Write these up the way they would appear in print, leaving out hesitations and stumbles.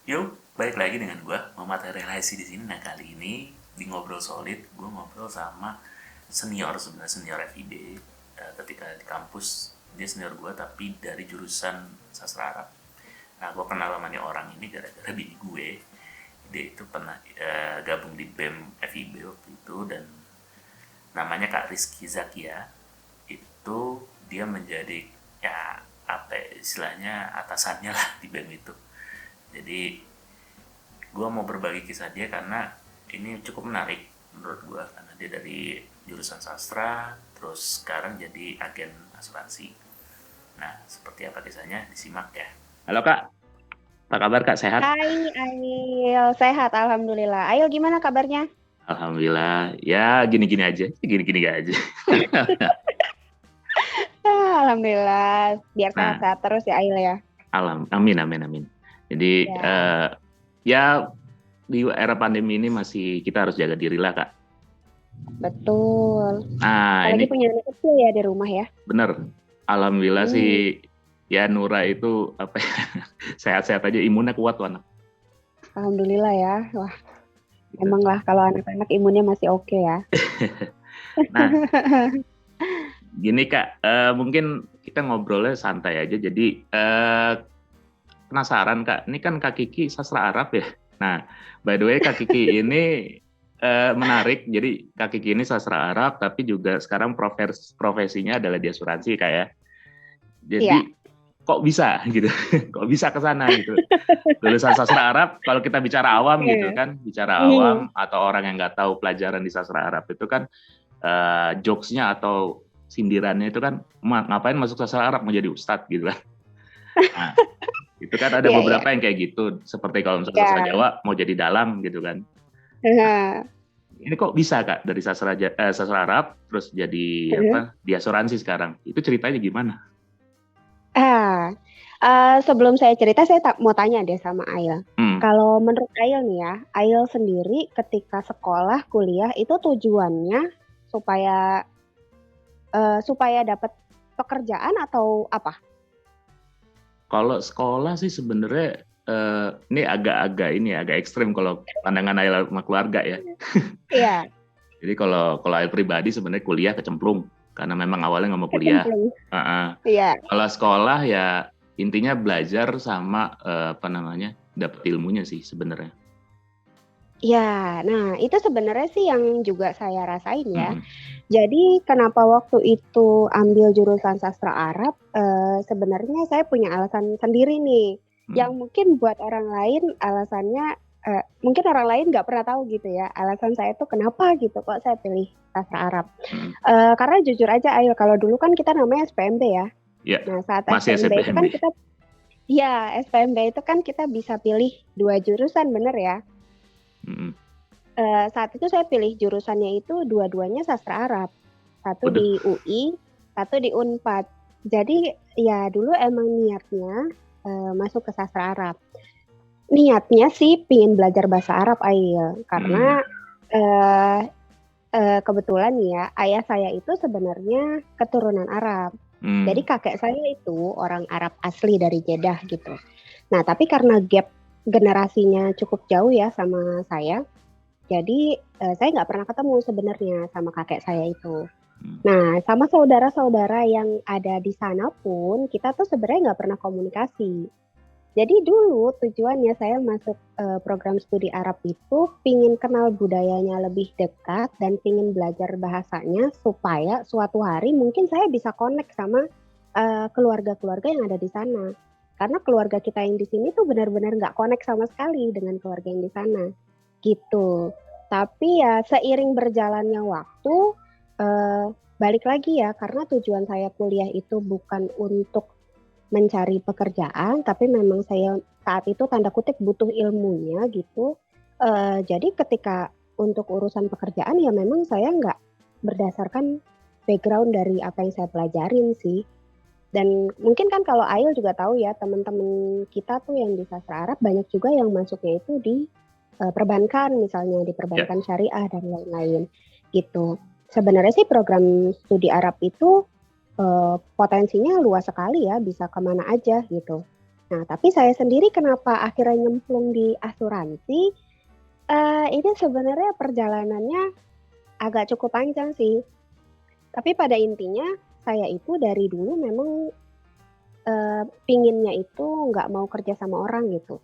Yuk, balik lagi dengan gue, Muhammad Relasi di sini. Nah, kali ini di Ngobrol Solid, gue ngobrol sama senior, sebenarnya senior FIB. Ketika di kampus, dia senior gue tapi dari jurusan sastra Arab. Nah, gue kenal sama nih orang ini gara-gara bini gue. Dia itu pernah gabung di BEM FIB waktu itu, dan namanya Kak Rizky Zakia. Itu dia menjadi, ya apa ya, istilahnya atasannya lah di BEM itu. Jadi gue mau berbagi kisah dia karena ini cukup menarik menurut gue, karena dia dari jurusan sastra terus sekarang jadi agen asuransi. Nah, seperti apa kisahnya, disimak ya. Halo Kak, apa kabar Kak, sehat? Hai Ail, sehat Alhamdulillah. Ail gimana kabarnya? Alhamdulillah, ya gini-gini aja, gini-gini aja. Alhamdulillah, biar Nah, sehat-sehat terus ya Ail ya. amin amin amin. Jadi Ya, ya di era pandemi ini masih kita harus jaga diri lah Kak. betul. Nah Apalagi ini punya anak kecil ya di rumah ya. bener, alhamdulillah Hmm, sih, ya Nura itu apa ya, sehat-sehat aja, imunnya kuat tuh anak. Alhamdulillah ya. Wah, Gitu. emang lah kalau anak-anak imunnya masih oke ya. Nah, gini Kak, mungkin kita ngobrolnya santai aja. Jadi penasaran Kak, ini kan Kak Kiki sastra Arab ya. Nah, by the way Kak Kiki ini menarik. Jadi Kak Kiki ini sastra Arab, tapi juga sekarang profesinya adalah di asuransi Kak ya. Iya. Jadi kok bisa gitu, kok bisa ke sana gitu. Lulusan sastra Arab, kalau kita bicara awam gitu Iya. kan, bicara Hmm, awam atau orang yang nggak tahu pelajaran di sastra Arab itu kan, jokesnya atau sindirannya itu kan, ngapain masuk sastra Arab, mau jadi ustadz gitu kan. Nah, itu kan ada Iya, iya. beberapa yang kayak gitu, seperti kalau misalnya sastra Iya. Jawa mau jadi dalang gitu kan. Ini kok bisa Kak dari sastra Arab terus jadi apa di asuransi sekarang? Itu ceritanya gimana? Ah, sebelum saya cerita, saya mau tanya deh sama Ail. Hmm. Kalau menurut Ail nih ya, Ail sendiri ketika sekolah, kuliah itu tujuannya supaya supaya dapat pekerjaan atau apa? Kalau sekolah sih sebenarnya ini agak-agak ini ya, agak ekstrim kalau pandangan Ayla sama keluarga ya. Iya, Jadi kalau kalau Ayla pribadi sebenarnya kuliah kecemplung karena memang awalnya nggak mau kuliah. kecemplung. Uh-uh. Iya. Kalau sekolah ya intinya belajar sama apa namanya, dapet ilmunya sih sebenarnya. Ya, nah itu sebenarnya sih yang juga saya rasain ya. Mm-mm. Jadi kenapa waktu itu ambil jurusan sastra Arab? Sebenarnya saya punya alasan sendiri nih, yang Mm-mm. mungkin buat orang lain alasannya mungkin orang lain nggak pernah tahu gitu ya. Alasan saya tuh kenapa gitu kok saya pilih sastra Arab? Mm-mm. Karena jujur aja, ayo kalau dulu kan kita namanya SPMB ya. Ya, Nah saat masih SPMB itu kan SPMB. kita, ya SPMB itu kan kita bisa pilih dua jurusan, bener ya? Mm-mm. Saat itu saya pilih jurusannya itu dua-duanya sastra Arab. Satu Waduh. di UI, satu di Unpad. Jadi ya dulu emang niatnya masuk ke sastra Arab. Niatnya sih pingin belajar bahasa Arab, Ail. Karena Mm. eh, kebetulan nih ya, ayah saya itu sebenarnya keturunan Arab. Jadi Mm. kakek saya itu orang Arab asli dari Jeddah gitu. Nah, tapi karena gap generasinya cukup jauh ya sama saya, jadi saya nggak pernah ketemu sebenarnya sama kakek saya itu. Mm. Nah, sama saudara-saudara yang ada di sana pun kita tuh sebenarnya nggak pernah komunikasi. Jadi dulu tujuannya saya masuk program studi Arab itu pingin kenal budayanya lebih dekat dan pingin belajar bahasanya supaya suatu hari mungkin saya bisa connect sama keluarga-keluarga yang ada di sana. Karena keluarga kita yang di sini tuh benar-benar nggak connect sama sekali dengan keluarga yang di sana gitu. Tapi ya seiring berjalannya waktu, eh, balik lagi ya, karena tujuan saya kuliah itu bukan untuk mencari pekerjaan, tapi memang saya saat itu tanda kutip butuh ilmunya gitu. Jadi ketika untuk urusan pekerjaan ya memang saya nggak berdasarkan background dari apa yang saya pelajarin sih. Dan mungkin kan kalau Ail juga tahu ya, teman-teman kita tuh yang di sastra Arab banyak juga yang masuknya itu di perbankan, misalnya di Ya. perbankan syariah dan lain-lain gitu. Sebenarnya sih program studi Arab itu potensinya luas sekali ya, bisa kemana aja gitu. Nah, tapi saya sendiri kenapa akhirnya nyemplung di asuransi? Ini sebenarnya perjalanannya agak cukup panjang sih. Tapi pada intinya saya itu dari dulu memang pinginnya itu nggak mau kerja sama orang gitu.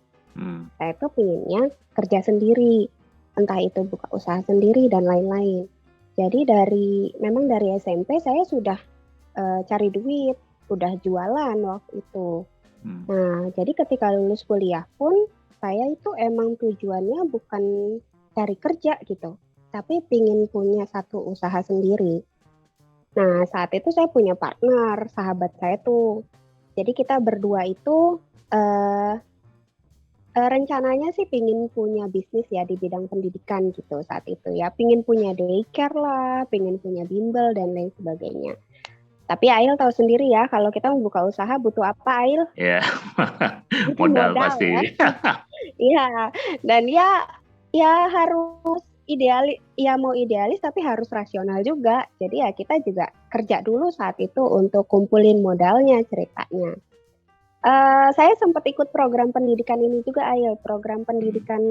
Saya tuh pinginnya kerja sendiri, entah itu buka usaha sendiri dan lain-lain. Jadi memang dari SMP saya sudah cari duit, udah jualan waktu itu. Nah, jadi ketika lulus kuliah pun saya itu emang tujuannya bukan cari kerja gitu, tapi pingin punya satu usaha sendiri. Nah, saat itu saya punya partner, sahabat saya tuh. Jadi kita berdua itu rencananya sih pingin punya bisnis ya di bidang pendidikan gitu saat itu ya. Pingin punya daycare lah, pingin punya bimbel dan lain sebagainya. Tapi Ail tahu sendiri ya, kalau kita membuka usaha butuh apa, Ail? Ya, Butuh modal modal pasti. ya. Iya, dan ya harus idealis, ya mau idealis tapi harus rasional juga. Jadi ya kita juga kerja dulu saat itu untuk kumpulin modalnya ceritanya. Saya sempat ikut program pendidikan ini juga, Ail. Program pendidikan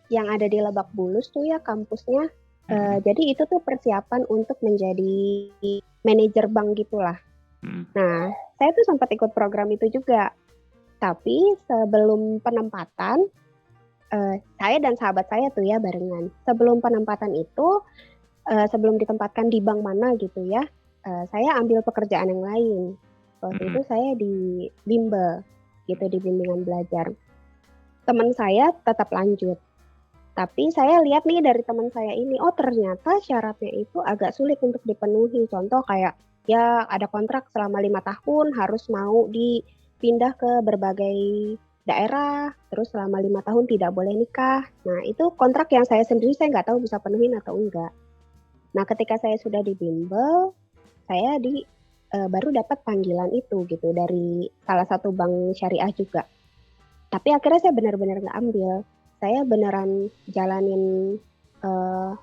yang ada di Lebak Bulus tuh ya kampusnya. Jadi itu tuh persiapan untuk menjadi manajer bank gitulah. Nah, saya tuh sempat ikut program itu juga. Tapi sebelum penempatan, saya dan sahabat saya tuh ya barengan. Sebelum penempatan itu, sebelum ditempatkan di bank mana gitu ya, saya ambil pekerjaan yang lain. Waktu itu saya di bimbel, gitu di bimbingan belajar. Teman saya tetap lanjut. Tapi saya lihat nih dari teman saya ini, oh ternyata syaratnya itu agak sulit untuk dipenuhi. Contoh kayak ya ada kontrak selama 5 tahun harus mau dipindah ke berbagai daerah, terus selama 5 tahun tidak boleh nikah. Nah itu kontrak yang saya sendiri saya nggak tahu bisa penuhin atau enggak. Nah ketika saya sudah di bimbel, saya baru dapat panggilan itu gitu dari salah satu bank syariah juga. Tapi akhirnya saya benar-benar nggak ambil. Saya beneran jalanin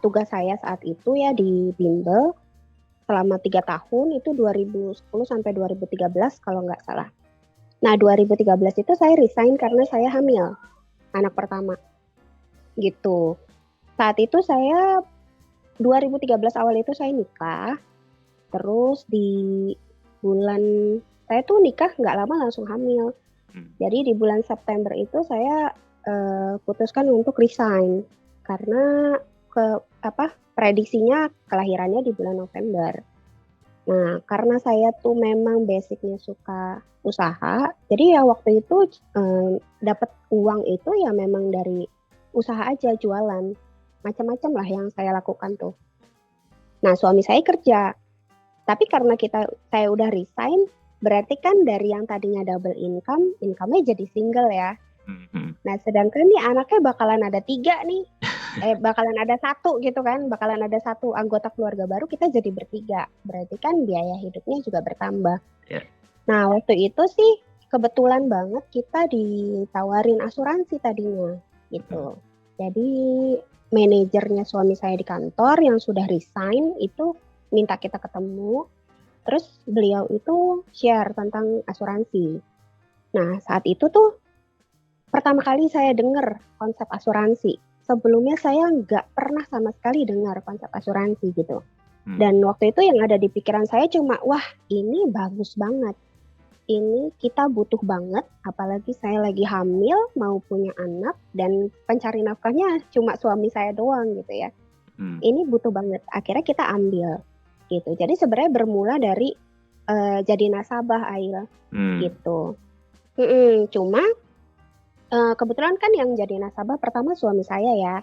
tugas saya saat itu ya di bimbel selama 3 tahun, itu 2010 sampai 2013 kalau nggak salah. Nah 2013 itu saya resign karena saya hamil anak pertama gitu. Saat itu saya 2013 awal itu saya nikah, terus di bulan saya tuh nikah nggak lama langsung hamil. Jadi di bulan September itu saya putuskan untuk resign karena prediksinya kelahirannya di bulan November. Nah, karena saya tuh memang basicnya suka usaha, jadi ya waktu itu dapat uang itu ya memang dari usaha aja, jualan, macam-macam lah yang saya lakukan tuh. Nah, suami saya kerja, tapi karena saya udah resign, berarti kan dari yang tadinya double income-nya jadi single ya. Nah, sedangkan nih anaknya bakalan ada 3 nih. Bakalan ada 1 gitu kan. Bakalan ada 1 anggota keluarga baru, kita jadi bertiga. Berarti kan biaya hidupnya juga bertambah. Yeah. Nah, waktu itu sih kebetulan banget kita ditawarin asuransi tadinya gitu. Jadi manajernya suami saya di kantor yang sudah resign itu minta kita ketemu. Terus beliau itu share tentang asuransi. Nah, saat itu tuh pertama kali saya dengar konsep asuransi. Sebelumnya saya nggak pernah sama sekali dengar konsep asuransi gitu. Dan waktu itu yang ada di pikiran saya cuma, wah ini bagus banget. Ini kita butuh banget, apalagi saya lagi hamil, mau punya anak, dan pencari nafkahnya cuma suami saya doang gitu ya. Ini butuh banget, akhirnya kita ambil gitu. Jadi sebenarnya bermula dari jadi nasabah Ail gitu. Cuma kebetulan kan yang jadi nasabah pertama suami saya ya.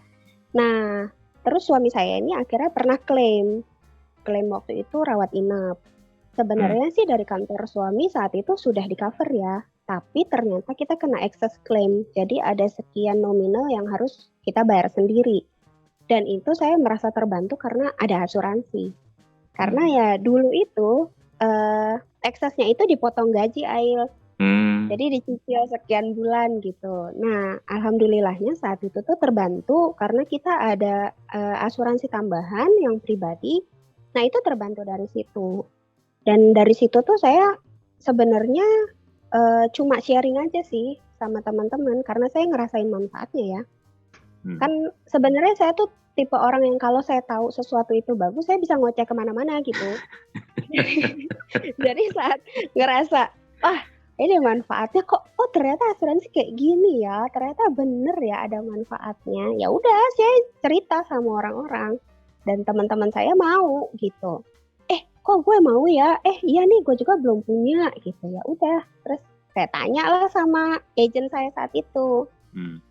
Nah, terus suami saya ini akhirnya pernah klaim waktu itu rawat inap. Sebenarnya sih dari kantor suami saat itu sudah di cover ya, tapi ternyata kita kena excess claim. Jadi ada sekian nominal yang harus kita bayar sendiri. Dan itu saya merasa terbantu karena ada asuransi. Karena ya dulu itu excessnya itu dipotong gaji Ail. Jadi dicicil sekian bulan gitu. Nah, alhamdulillahnya saat itu tuh terbantu karena kita ada asuransi tambahan yang pribadi. Nah, itu terbantu dari situ. Dan dari situ tuh saya sebenarnya cuma sharing aja sih sama teman-teman karena saya ngerasain manfaatnya ya. Kan sebenarnya saya tuh tipe orang yang kalau saya tahu sesuatu itu bagus, saya bisa ngoceh kemana-mana gitu. Jadi saat ngerasa, wah ini manfaatnya kok, oh ternyata asuransi kayak gini ya, ternyata bener ya ada manfaatnya. Ya udah, saya cerita sama orang-orang dan teman-teman saya mau gitu. Kok gue mau ya? Iya nih, gue juga belum punya gitu. Ya udah, terus saya tanya lah sama agent saya saat itu.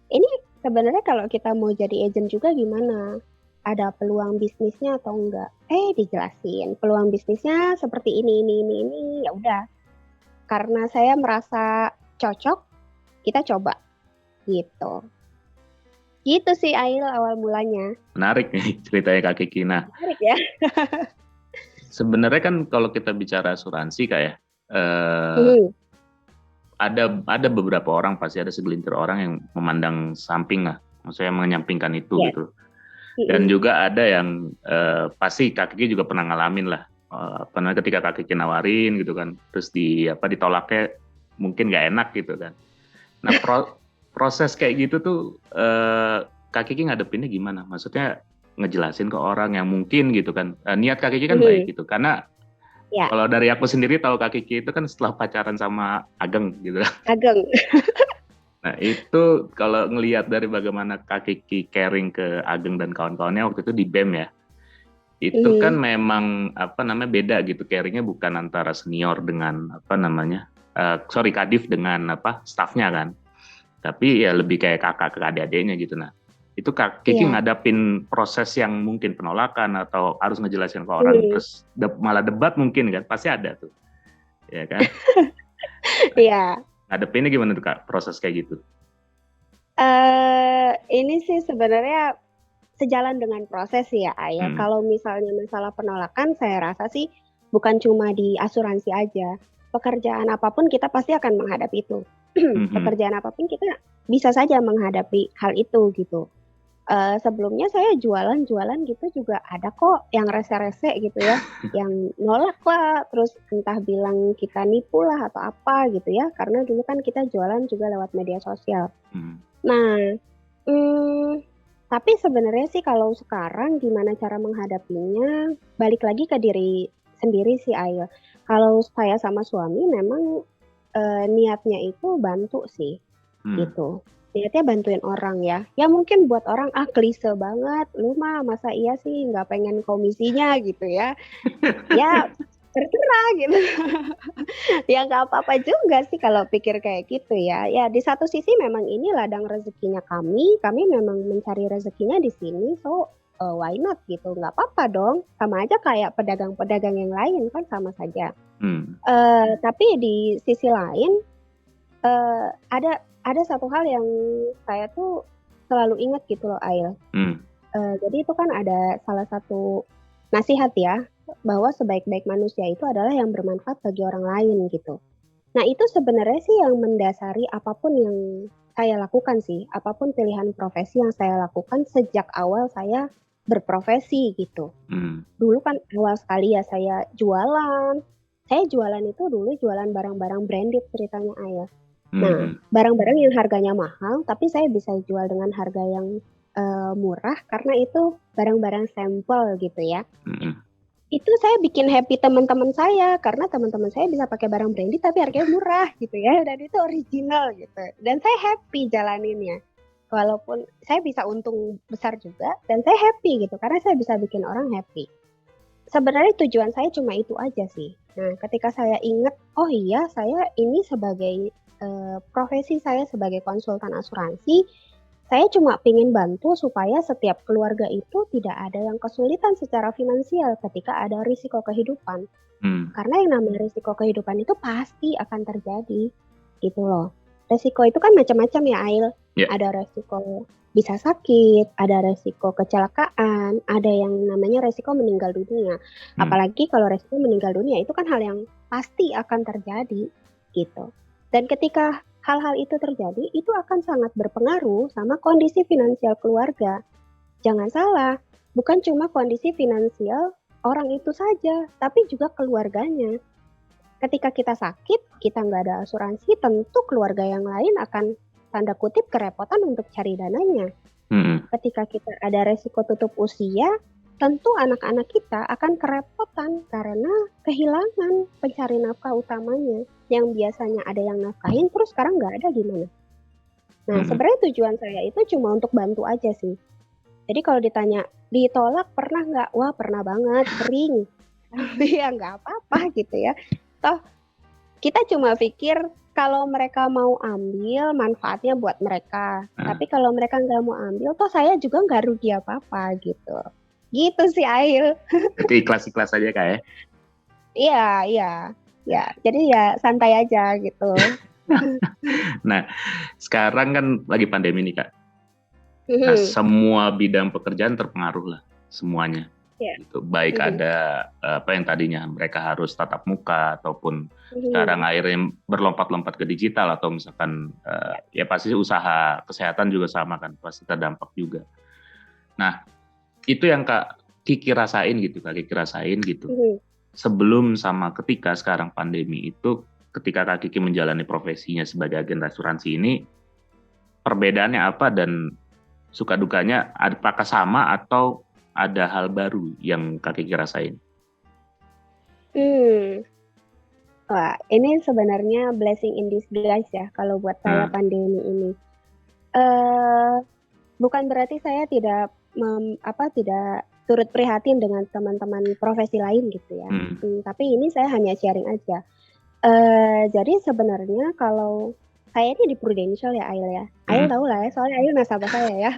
Ini sebenarnya kalau kita mau jadi agent juga gimana? Ada peluang bisnisnya atau enggak? Dijelasin peluang bisnisnya seperti ini. Ya udah, karena saya merasa cocok, kita coba gitu. Gitu sih Ail awal mulanya. Menarik nih ceritanya Kak Kiki. Nah, menarik ya. Sebenarnya kan kalau kita bicara asuransi kayak ada beberapa orang, pasti ada segelintir orang yang memandang samping lah, maksudnya menyampingkan itu gitu. Dan juga ada yang pasti Kak Kiki juga pernah ngalamin lah, ketika Kak Kiki nawarin gitu kan, terus ditolaknya mungkin nggak enak gitu kan. Nah proses kayak gitu tuh Kak Kiki ngadepinnya gimana? Maksudnya ngejelasin ke orang yang mungkin gitu kan, niat Kak Kiki kan baik gitu, karena kalau dari aku sendiri tahu Kak Kiki itu kan setelah pacaran sama Ageng gitu. Ageng. Nah itu kalau ngelihat dari bagaimana Kak Kiki caring ke Ageng dan kawan-kawannya waktu itu di BEM ya, itu kan memang beda gitu, caringnya bukan antara senior dengan Kadif dengan staffnya kan, tapi ya lebih kayak kakak ke adik-adiknya gitu. Nah itu Kak Kiki ngadapin proses yang mungkin penolakan atau harus ngejelasin ke orang, terus malah debat mungkin kan, pasti ada tuh, ya kan? Iya. Ngadepinnya gimana tuh Kak, proses kayak gitu? Ini sih sebenarnya sejalan dengan proses ya Ayah. Kalau misalnya masalah penolakan, saya rasa sih bukan cuma di asuransi aja. Pekerjaan apapun kita pasti akan menghadapi itu. Pekerjaan apapun kita bisa saja menghadapi hal itu gitu. Sebelumnya saya jualan gitu juga ada kok yang rese-rese gitu ya, yang nolak lah, terus entah bilang kita nipu lah atau apa gitu ya, karena dulu kan kita jualan juga lewat media sosial. Nah, tapi sebenarnya sih kalau sekarang gimana cara menghadapinya, balik lagi ke diri sendiri sih Ail. Kalau saya sama suami memang niatnya itu bantu sih, gitu. Niatnya bantuin orang ya. Ya mungkin buat orang klise banget, lu mah masa iya sih nggak pengen komisinya gitu ya. Ya terserah gitu. Ya nggak apa-apa juga sih kalau pikir kayak gitu ya. Ya di satu sisi memang ini ladang rezekinya kami memang mencari rezekinya di sini, so why not gitu, nggak apa-apa dong. Sama aja kayak pedagang-pedagang yang lain kan sama saja. Tapi di sisi lain ada satu hal yang saya tuh selalu ingat gitu loh Ail. Jadi itu kan ada salah satu nasihat ya, bahwa sebaik-baik manusia itu adalah yang bermanfaat bagi orang lain gitu. Nah itu sebenarnya sih yang mendasari apapun yang saya lakukan sih, apapun pilihan profesi yang saya lakukan sejak awal saya berprofesi gitu. Dulu kan awal sekali ya saya jualan itu dulu jualan barang-barang branded ceritanya Ayah. Nah, barang-barang yang harganya mahal, tapi saya bisa jual dengan harga yang murah karena itu barang-barang sampel gitu ya. Itu saya bikin happy teman-teman saya karena teman-teman saya bisa pakai barang branded tapi harganya murah gitu ya, dan itu original gitu. Dan saya happy jalaninnya. Walaupun saya bisa untung besar juga dan saya happy gitu karena saya bisa bikin orang happy. Sebenarnya tujuan saya cuma itu aja sih. Nah, ketika saya ingat, oh iya saya ini sebagai profesi saya sebagai konsultan asuransi, saya cuma ingin bantu supaya setiap keluarga itu tidak ada yang kesulitan secara finansial ketika ada risiko kehidupan. Karena yang namanya risiko kehidupan itu pasti akan terjadi, gitu loh. Risiko itu kan macam-macam ya Ail. Ada risiko bisa sakit, ada resiko kecelakaan, ada yang namanya resiko meninggal dunia. Apalagi kalau resiko meninggal dunia itu kan hal yang pasti akan terjadi gitu. Dan ketika hal-hal itu terjadi, itu akan sangat berpengaruh sama kondisi finansial keluarga. Jangan salah, bukan cuma kondisi finansial orang itu saja, tapi juga keluarganya. ketika kita sakit, kita nggak ada asuransi, tentu keluarga yang lain akan tanda kutip kerepotan untuk cari dananya. Ketika kita ada resiko tutup usia, tentu anak-anak kita akan kerepotan karena kehilangan pencari nafkah utamanya. Yang biasanya ada yang nafkahin, terus sekarang nggak ada gimana? Nah, sebenarnya tujuan saya itu cuma untuk bantu aja sih. Jadi kalau ditanya, ditolak pernah nggak? Wah, pernah banget, sering. Tapi ya nggak apa-apa gitu ya. Toh, kita cuma pikir kalau mereka mau ambil, manfaatnya buat mereka. Tapi kalau mereka nggak mau ambil, toh saya juga nggak rugi apa-apa gitu. Gitu sih, Ail. Berarti ikhlas-ikhlas aja Kak ya? Iya. Ya, jadi ya santai aja gitu. Nah, sekarang kan lagi pandemi nih Kak. Nah, semua bidang pekerjaan terpengaruh lah, semuanya. Gitu. Baik ada apa yang tadinya mereka harus tatap muka ataupun sekarang akhirnya berlompat-lompat ke digital atau misalkan ya pasti usaha kesehatan juga sama kan, pasti terdampak juga. Nah, itu yang Kak Kiki rasain gitu. Sebelum sama ketika sekarang pandemi itu, ketika Kak Kiki menjalani profesinya sebagai agen asuransi ini, perbedaannya apa dan suka dukanya apakah sama atau ada hal baru yang Kak Kiki rasain? Wah, ini sebenarnya blessing in disguise ya kalau buat saya pandemi ini. Bukan berarti saya tidak turut prihatin dengan teman-teman profesi lain gitu ya. Tapi ini saya hanya sharing aja. Jadi sebenarnya kalau saya ini di Prudential ya, Ail ya. Ail tahu lah ya, soalnya Ail nasabah saya ya.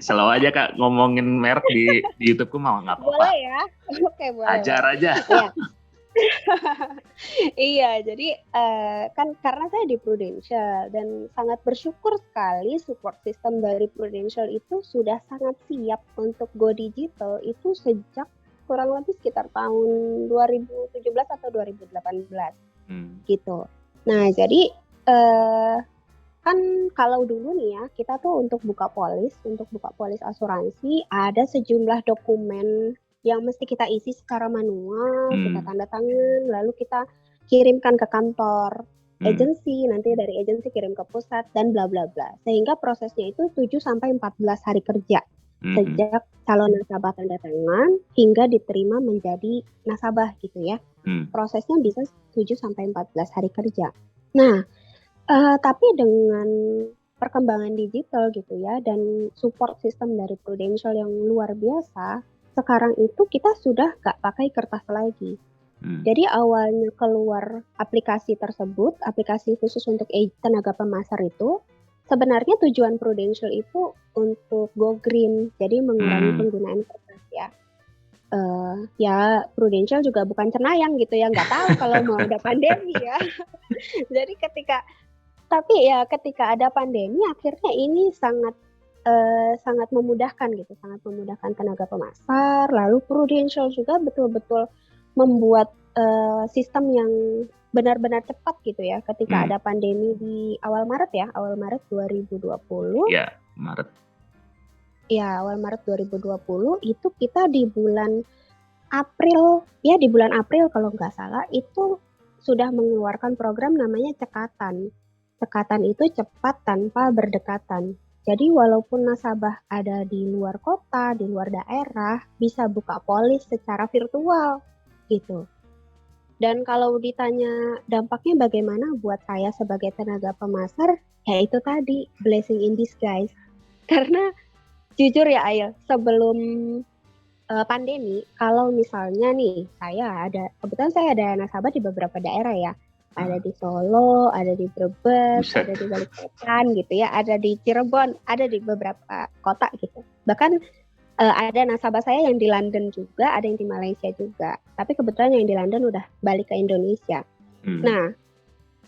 Selalu aja Kak ngomongin merek di YouTube-ku mau nggak apa-apa. Boleh ya? Oke, boleh. Ajar aja. Ya. Iya, jadi kan karena saya di Prudential dan sangat bersyukur sekali support system dari Prudential itu sudah sangat siap untuk go digital itu sejak kurang lebih sekitar tahun 2017 atau 2018 gitu. Nah, jadi kan kalau dulu nih ya, kita tuh untuk buka polis asuransi ada sejumlah dokumen yang mesti kita isi secara manual, kita tanda tangan, lalu kita kirimkan ke kantor agensi, nanti dari agensi kirim ke pusat dan bla bla bla. Sehingga prosesnya itu 7 sampai 14 hari kerja. Sejak calon nasabah tanda tangan hingga diterima menjadi nasabah gitu ya. Prosesnya bisa 7 sampai 14 hari kerja. Nah, tapi dengan perkembangan digital gitu ya dan support system dari Prudential yang luar biasa, sekarang itu kita sudah nggak pakai kertas lagi. Jadi awalnya keluar aplikasi tersebut, aplikasi khusus untuk tenaga pemasar itu, sebenarnya tujuan Prudential itu untuk go green, jadi mengurangi penggunaan kertas ya. Ya Prudential juga bukan cenayang gitu ya, nggak tahu kalau mau ada pandemi ya. Jadi ketika ada pandemi, akhirnya ini sangat memudahkan gitu, sangat memudahkan tenaga pemasar. Lalu Prudential juga betul-betul membuat sistem yang benar-benar cepat gitu ya. Ketika ada pandemi di awal Maret 2020. Ya, Maret. Ya, awal Maret 2020 itu kita di bulan April kalau nggak salah itu sudah mengeluarkan program namanya Cekatan. Cekatan itu cepat tanpa berdekatan. Jadi walaupun nasabah ada di luar kota, di luar daerah, bisa buka polis secara virtual gitu. Dan kalau ditanya dampaknya bagaimana buat saya sebagai tenaga pemasar, ya itu tadi blessing in disguise. Karena jujur ya Ail, sebelum pandemi, kalau misalnya nih kebetulan saya ada nasabah di beberapa daerah ya. Ada di Solo, ada di Brebes, ada di Balikpapan gitu ya, ada di Cirebon, ada di beberapa kota gitu. Bahkan ada nasabah saya yang di London juga, ada yang di Malaysia juga. Tapi kebetulan yang di London udah balik ke Indonesia. Nah,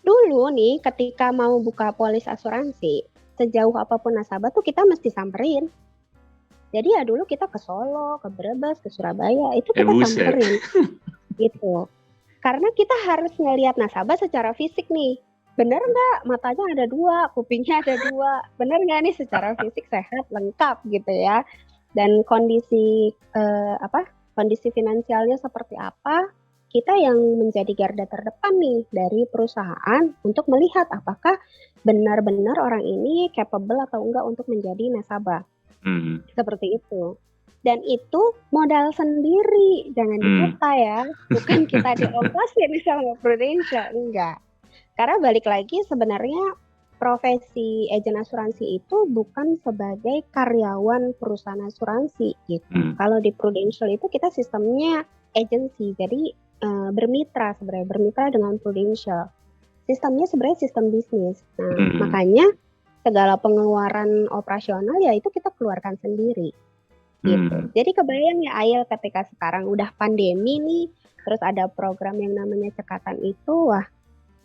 dulu nih ketika mau buka polis asuransi, sejauh apapun nasabah tuh kita mesti samperin. Jadi ya dulu kita ke Solo, ke Brebes, ke Surabaya, itu kita samperin gitu. Karena kita harus ngelihat nasabah secara fisik nih. Bener nggak matanya ada 2, kupingnya ada 2. Bener nggak nih secara fisik sehat, lengkap gitu ya. Dan kondisi finansialnya seperti apa. kita yang menjadi garda terdepan nih dari perusahaan untuk melihat apakah benar-benar orang ini capable atau enggak untuk menjadi nasabah. Seperti itu. Dan itu modal sendiri, jangan kita ya, bukan kita diongkosin sama Prudential, enggak. Karena balik lagi sebenarnya profesi agen asuransi itu bukan sebagai karyawan perusahaan asuransi gitu. Kalau di Prudential itu kita sistemnya agency, jadi bermitra dengan Prudential. Sistemnya sebenarnya sistem bisnis. Nah, makanya segala pengeluaran operasional ya itu kita keluarkan sendiri. Gitu. Jadi kebayang ya Ail ketika sekarang udah pandemi nih, terus ada program yang namanya cekatan itu, wah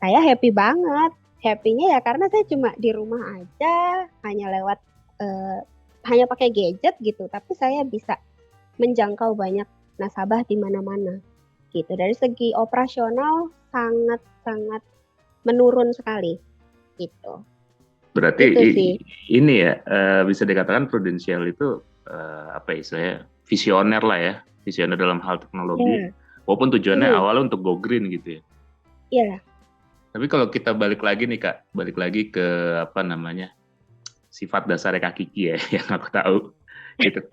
saya happy banget. Happy-nya ya karena saya cuma di rumah aja, hanya lewat hanya pakai gadget gitu, tapi saya bisa menjangkau banyak nasabah di mana-mana. Gitu. Dari segi operasional sangat-sangat menurun sekali. Gitu. Berarti ini ya bisa dikatakan Prudential itu apa istilahnya visioner lah ya, visioner dalam hal teknologi. Walaupun tujuannya awalnya untuk go green gitu ya. Iya. Tapi kalau kita balik lagi nih Kak, balik lagi ke apa namanya sifat dasar Kak Kiki ya, yang aku tahu gitu,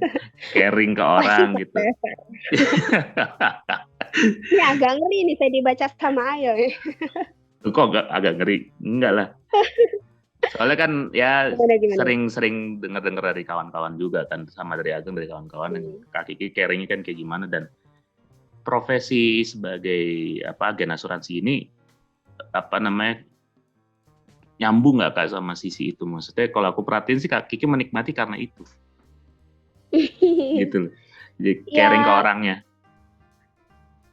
caring ke orang gitu. Ini agak ngeri nih saya dibaca sama Ayo. Kok agak ngeri? Enggak lah. Soalnya kan ya sering dengar dari kawan-kawan juga kan, sama dari Ageng, dari kawan-kawan yang Kak Kiki caringnya kan kayak gimana, dan profesi sebagai agen asuransi ini apa namanya nyambung nggak Kak sama sisi itu? Maksudnya kalau aku perhatiin sih Kak Kiki menikmati karena itu. Gitu loh. Jadi caring ke orangnya.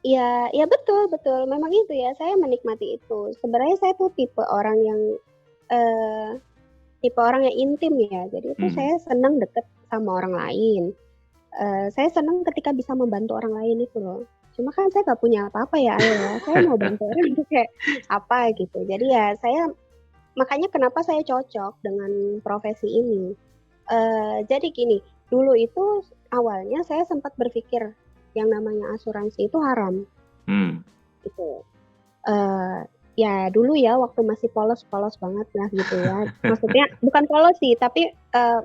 Ya betul. Memang itu ya, saya menikmati itu. Sebenarnya saya tuh tipe orang yang intim ya. Jadi itu saya senang deket sama orang lain. Saya senang ketika bisa membantu orang lain itu loh. Cuma kan saya nggak punya apa-apa ya, Ayo ya. Saya mau bantu orang itu kayak apa gitu. Jadi ya makanya kenapa saya cocok dengan profesi ini. Jadi gini, dulu itu awalnya saya sempat berpikir yang namanya asuransi itu haram. Gitu. Ya dulu ya waktu masih polos banget lah gitu ya. Maksudnya bukan polos sih, tapi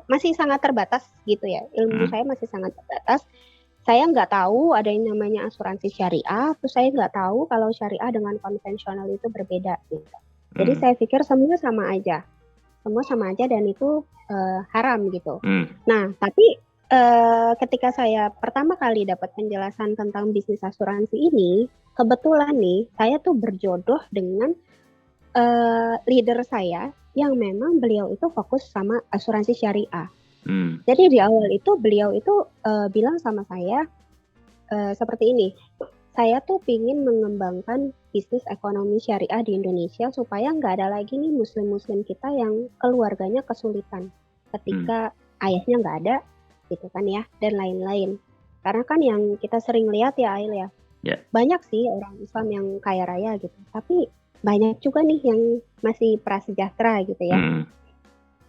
masih sangat terbatas gitu ya. Ilmu saya masih sangat terbatas. Saya nggak tahu ada yang namanya asuransi syariah, terus saya nggak tahu kalau syariah dengan konvensional itu berbeda gitu. Jadi saya pikir semua sama aja dan itu haram gitu. Nah, tapi ketika saya pertama kali dapat penjelasan tentang bisnis asuransi ini, kebetulan nih saya tuh berjodoh dengan leader saya yang memang beliau itu fokus sama asuransi syariah. Jadi di awal itu beliau itu bilang sama saya seperti ini, saya tuh pingin mengembangkan bisnis ekonomi syariah di Indonesia supaya nggak ada lagi nih muslim-muslim kita yang keluarganya kesulitan ketika ayahnya nggak ada gitu kan ya, dan lain-lain. Karena kan yang kita sering lihat ya Ail ya, banyak sih orang Islam yang kaya raya gitu, tapi banyak juga nih yang masih prasejahtera gitu ya.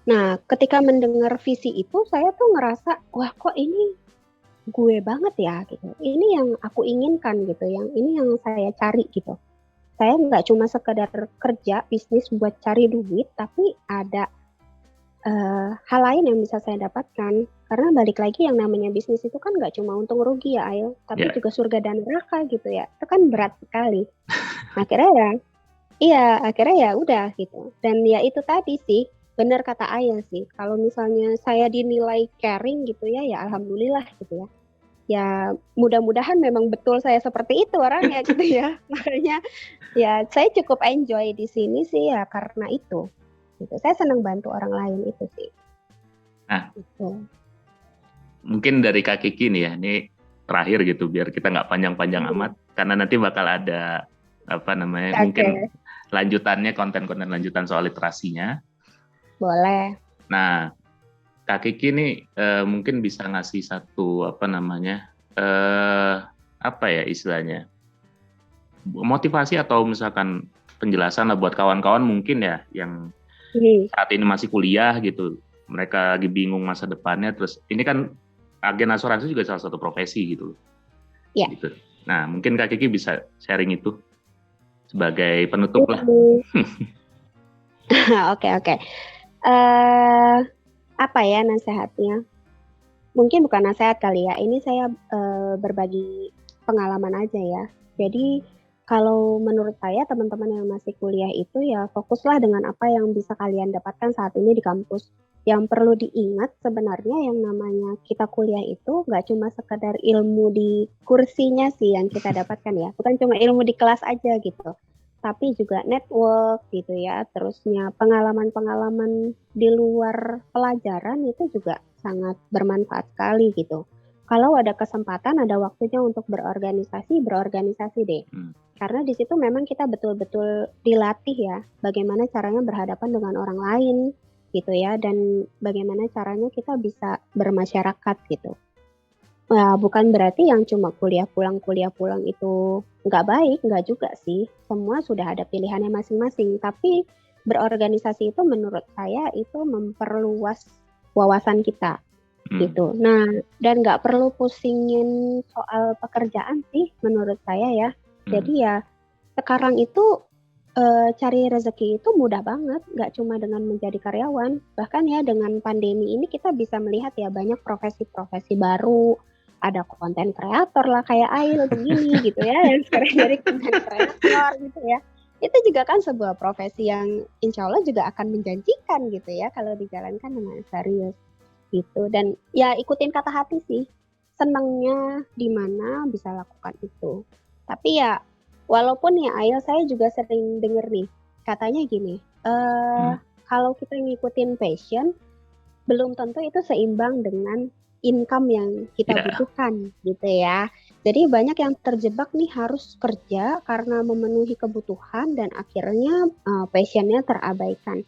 Nah, ketika mendengar visi itu, saya tuh ngerasa, wah kok ini gue banget ya gitu. Ini yang aku inginkan gitu, ini yang saya cari gitu. Saya nggak cuma sekedar kerja bisnis buat cari duit, tapi ada hal lain yang bisa saya dapatkan. Karena balik lagi yang namanya bisnis itu kan nggak cuma untung rugi ya Ail, tapi juga surga dan neraka gitu ya. Itu kan berat sekali. Akhirnya ya udah gitu. Dan ya itu tadi sih. Benar kata Ayah sih, kalau misalnya saya dinilai caring gitu ya alhamdulillah gitu ya. Ya mudah-mudahan memang betul saya seperti itu orangnya gitu ya. Makanya ya saya cukup enjoy di sini sih ya karena itu. Gitu. Saya senang bantu orang lain itu sih. Nah, gitu. Mungkin dari Kak Kiki nih ya, ini terakhir gitu biar kita nggak panjang-panjang amat, karena nanti bakal ada mungkin lanjutannya, konten-konten lanjutan soal literasinya. Boleh. Nah, Kak Kiki nih mungkin bisa ngasih satu istilahnya motivasi atau misalkan penjelasan lah buat kawan-kawan mungkin ya yang saat ini masih kuliah gitu, mereka lagi bingung masa depannya, terus ini kan agen asuransi juga salah satu profesi gitu. Iya. Gitu. Nah, mungkin Kak Kiki bisa sharing itu sebagai penutup lah. Oke. Apa ya nasihatnya? Mungkin bukan nasihat kali ya. Ini saya berbagi pengalaman aja ya. Jadi kalau menurut saya teman-teman yang masih kuliah itu ya fokuslah dengan apa yang bisa kalian dapatkan saat ini di kampus. Yang perlu diingat sebenarnya yang namanya kita kuliah itu nggak cuma sekedar ilmu di kursinya sih yang kita dapatkan ya. Bukan cuma ilmu di kelas aja gitu. Tapi juga network gitu ya. Terusnya pengalaman-pengalaman di luar pelajaran itu juga sangat bermanfaat sekali gitu. Kalau ada kesempatan, ada waktunya untuk berorganisasi deh. Karena di situ memang kita betul-betul dilatih ya, bagaimana caranya berhadapan dengan orang lain gitu ya, dan bagaimana caranya kita bisa bermasyarakat gitu. Nah, bukan berarti yang cuma kuliah pulang itu nggak baik, nggak juga sih. Semua sudah ada pilihannya masing-masing, tapi berorganisasi itu menurut saya itu memperluas wawasan kita gitu. Nah, dan nggak perlu pusingin soal pekerjaan sih menurut saya ya. Jadi ya sekarang itu cari rezeki itu mudah banget, nggak cuma dengan menjadi karyawan. Bahkan ya dengan pandemi ini kita bisa melihat ya banyak profesi-profesi baru, ada konten kreator lah kayak Ail begini gitu ya, yang sekarang jadi konten kreator gitu ya. Itu juga kan sebuah profesi yang insya Allah juga akan menjanjikan gitu ya kalau dijalankan dengan serius gitu. Dan ya ikutin kata hati sih, senangnya di mana bisa lakukan itu. Tapi ya walaupun ya Ail, saya juga sering denger nih katanya gini, kalau kita ngikutin passion belum tentu itu seimbang dengan income yang kita butuhkan gitu ya. Jadi banyak yang terjebak nih harus kerja karena memenuhi kebutuhan dan akhirnya passionnya terabaikan.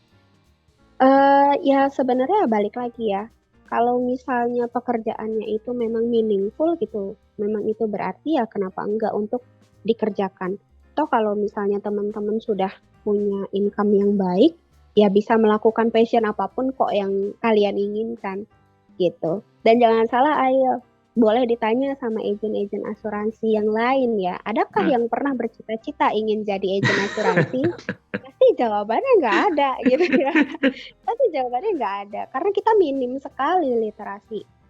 Ya sebenarnya balik lagi ya, kalau misalnya pekerjaannya itu memang meaningful gitu, memang itu berarti ya kenapa enggak untuk dikerjakan. Toh kalau misalnya teman-teman sudah punya income yang baik, ya bisa melakukan passion apapun kok yang kalian inginkan gitu. Dan jangan salah Ayo, boleh ditanya sama agen-agen asuransi yang lain ya, adakah yang pernah bercita-cita ingin jadi agen asuransi? Pasti jawabannya nggak ada gitu ya. Pasti jawabannya nggak ada karena kita minim sekali literasi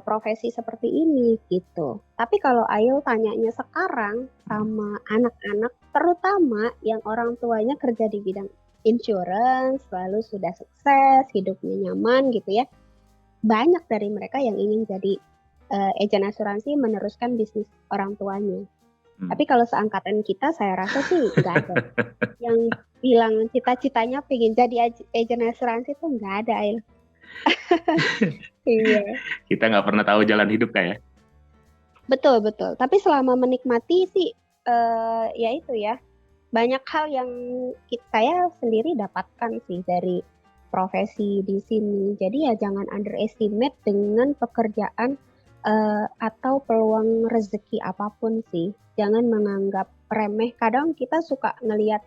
profesi seperti ini gitu. Tapi kalau Ail tanyanya sekarang sama anak-anak terutama yang orang tuanya kerja di bidang insurance, lalu sudah sukses, hidupnya nyaman gitu ya. Banyak dari mereka yang ingin jadi agen asuransi meneruskan bisnis orang tuanya. Tapi kalau seangkatan kita saya rasa sih nggak ada. Yang bilang cita-citanya pengen jadi agen asuransi tuh nggak ada Ail. Iya. Kita nggak pernah tahu jalan hidup kayak. Betul. Tapi selama menikmati sih, ya itu ya, banyak hal yang saya sendiri dapatkan sih dari profesi di sini. Jadi ya jangan underestimate dengan pekerjaan atau peluang rezeki apapun sih. Jangan menganggap remeh. Kadang kita suka ngelihat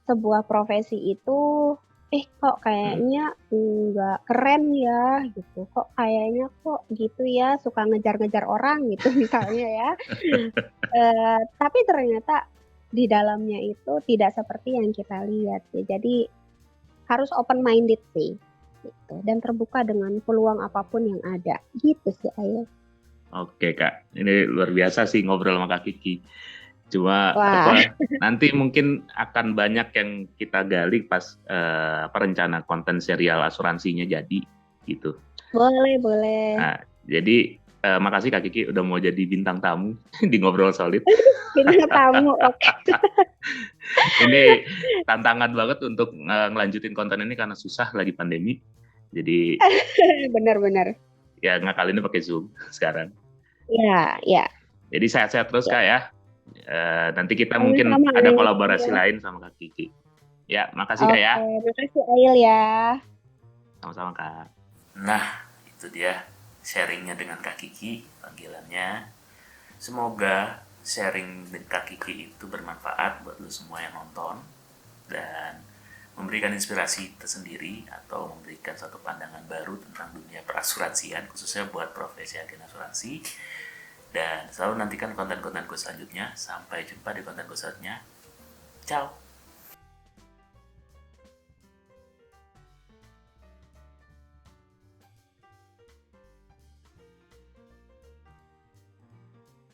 sebuah profesi itu kok kayaknya nggak keren ya gitu, kok kayaknya kok gitu ya, suka ngejar-ngejar orang gitu misalnya ya. Tapi ternyata di dalamnya itu tidak seperti yang kita lihat ya. Jadi harus open minded sih gitu, dan terbuka dengan peluang apapun yang ada gitu sih Ayo. Oke Kak, ini luar biasa sih ngobrol sama Kak Kiki. Cuma nanti mungkin akan banyak yang kita gali pas rencana konten serial asuransinya jadi gitu. Boleh. Nah, jadi makasih Kak Kiki udah mau jadi bintang tamu di Ngobrol Solid. Bintang tamu, oke. Ini tantangan banget untuk ngelanjutin konten ini karena susah lagi pandemi. Jadi benar. Ya ngakalinnya pakai Zoom sekarang. Ya. Jadi sehat-sehat terus Kak ya. Nanti kita mungkin ada kolaborasi lain sama Kak Kiki. Ya, makasih Kak ya. Makasih Ail ya. Sama-sama Kak. Nah, itu dia sharingnya dengan Kak Kiki, panggilannya. Semoga sharing dengan Kak Kiki itu bermanfaat buat lu semua yang nonton dan memberikan inspirasi tersendiri atau memberikan satu pandangan baru tentang dunia perasuransian, khususnya buat profesi agen asuransi. Dan selalu nantikan konten-kontenku selanjutnya. Sampai jumpa di kontenku selanjutnya. Ciao.